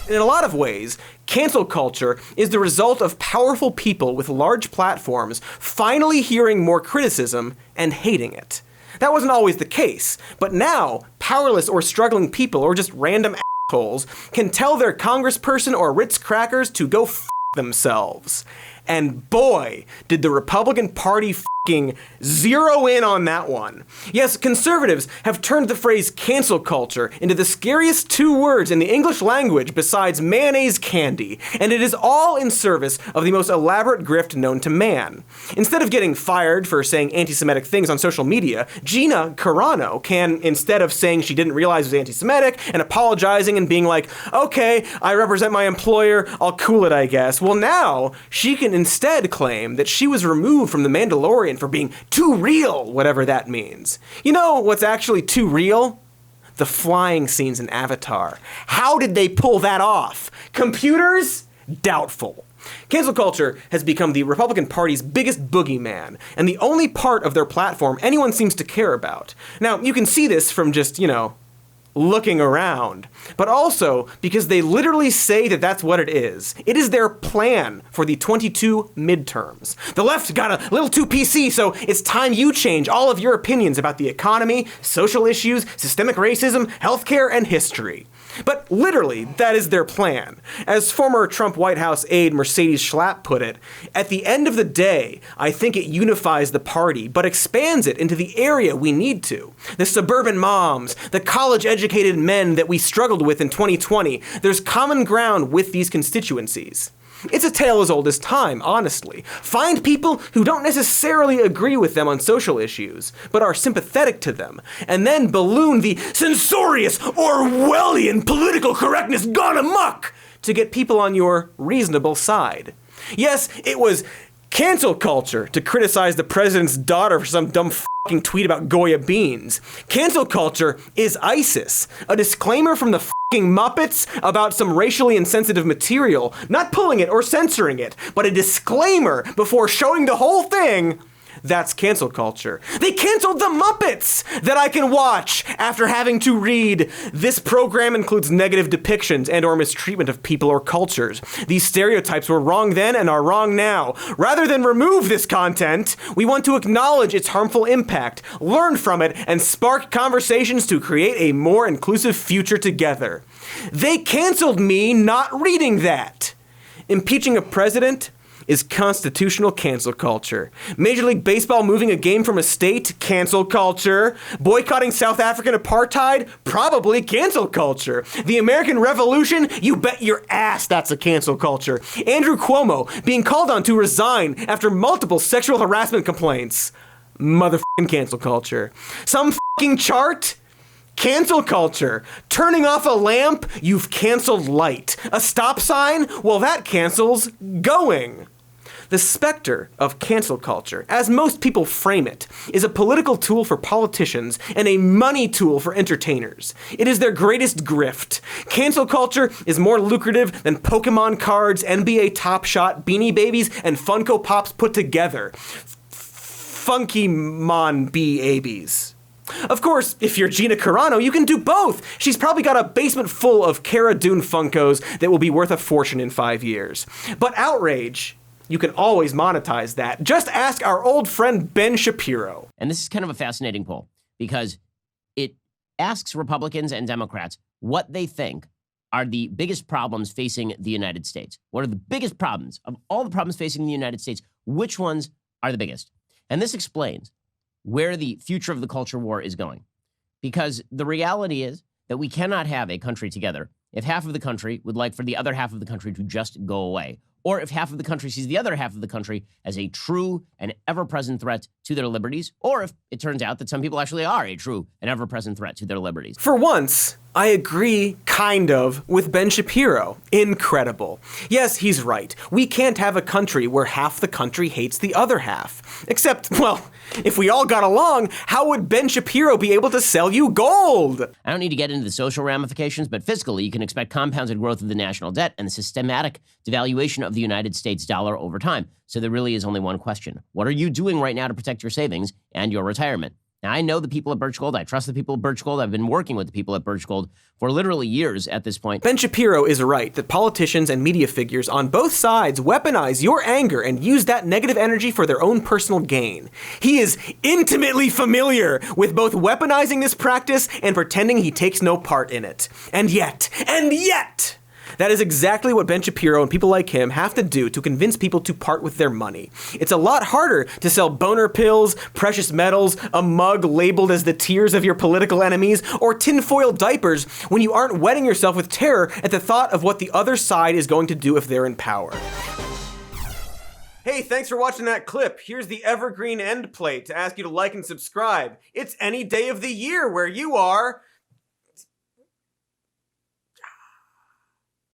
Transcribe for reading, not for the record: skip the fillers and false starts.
In a lot of ways, cancel culture is the result of powerful people with large platforms finally hearing more criticism and hating it. That wasn't always the case, but now, powerless or struggling people or just random assholes can tell their congressperson or Ritz crackers to go f themselves. And boy, did the Republican Party f***ing zero in on that one. Yes, conservatives have turned the phrase cancel culture into the scariest 2 words in the English language besides mayonnaise candy, and it is all in service of the most elaborate grift known to man. Instead of getting fired for saying anti-Semitic things on social media, Gina Carano can, instead of saying she didn't realize it was anti-Semitic and apologizing and being like, okay, I represent my employer, I'll cool it, I guess. Well, now she can instead claim that she was removed from The Mandalorian for being too real, whatever that means. You know what's actually too real? The flying scenes in Avatar. How did they pull that off? Computers? Doubtful. Cancel culture has become the Republican Party's biggest boogeyman, and the only part of their platform anyone seems to care about. Now, you can see this from just, looking around, but also because they literally say that that's what it is. It is their plan for the 22 midterms. The left got a little too PC, so it's time you change all of your opinions about the economy, social issues, systemic racism, healthcare, and history. But literally, that is their plan. As former Trump White House aide Mercedes Schlapp put it, at the end of the day, I think it unifies the party, but expands it into the area we need to. The suburban moms, the college-educated men that we struggled with in 2020, there's common ground with these constituencies. It's a tale as old as time, honestly. Find people who don't necessarily agree with them on social issues, but are sympathetic to them, and then balloon the censorious, Orwellian political correctness gone amok to get people on your reasonable side. Yes, it was cancel culture to criticize the president's daughter for some dumb fucking tweet about Goya beans. Cancel culture is ISIS, a disclaimer from the fucking Muppets about some racially insensitive material, not pulling it or censoring it, but a disclaimer before showing the whole thing. That's cancel culture. They canceled the Muppets that I can watch after having to read, this program includes negative depictions and or mistreatment of people or cultures. These stereotypes were wrong then and are wrong now. Rather than remove this content, we want to acknowledge its harmful impact, learn from it, and spark conversations to create a more inclusive future together. They canceled me not reading that. Impeaching a president is constitutional cancel culture. Major League Baseball moving a game from a state, cancel culture. Boycotting South African apartheid, probably cancel culture. The American Revolution, you bet your ass that's a cancel culture. Andrew Cuomo being called on to resign after multiple sexual harassment complaints, motherfucking cancel culture. Some fucking chart, cancel culture. Turning off a lamp, you've canceled light. A stop sign, well that cancels going. The specter of cancel culture, as most people frame it, is a political tool for politicians and a money tool for entertainers. It is their greatest grift. Cancel culture is more lucrative than Pokemon cards, NBA Top Shot, Beanie Babies, and Funko Pops put together. Funky Mon B-Abies. Of course, if you're Gina Carano, you can do both. She's probably got a basement full of Cara Dune Funkos that will be worth a fortune in 5 years. But outrage, you can always monetize that. Just ask our old friend Ben Shapiro. And this is kind of a fascinating poll because it asks Republicans and Democrats what they think are the biggest problems facing the United States. What are the biggest problems? Of all the problems facing the United States, which ones are the biggest? And this explains where the future of the culture war is going. Because the reality is that we cannot have a country together if half of the country would like for the other half of the country to just go away, or if half of the country sees the other half of the country as a true and ever-present threat to their liberties, or if it turns out that some people actually are a true and ever-present threat to their liberties. For once, I agree, kind of, with Ben Shapiro. Incredible. Yes, he's right. We can't have a country where half the country hates the other half. Except, well, if we all got along, how would Ben Shapiro be able to sell you gold? I don't need to get into the social ramifications, but fiscally, you can expect compounded growth of the national debt and the systematic devaluation of the United States dollar over time. So there really is only one question. What are you doing right now to protect your savings and your retirement? Now, I know the people at Birch Gold. I trust the people at Birch Gold. I've been working with the people at Birch Gold for literally years at this point. Ben Shapiro is right that politicians and media figures on both sides weaponize your anger and use that negative energy for their own personal gain. He is intimately familiar with both weaponizing this practice and pretending he takes no part in it. And yet, that is exactly what Ben Shapiro and people like him have to do to convince people to part with their money. It's a lot harder to sell boner pills, precious metals, a mug labeled as the tears of your political enemies, or tinfoil diapers when you aren't wetting yourself with terror at the thought of what the other side is going to do if they're in power. Hey, thanks for watching that clip. Here's the evergreen end plate to ask you to like and subscribe. It's any day of the year where you are.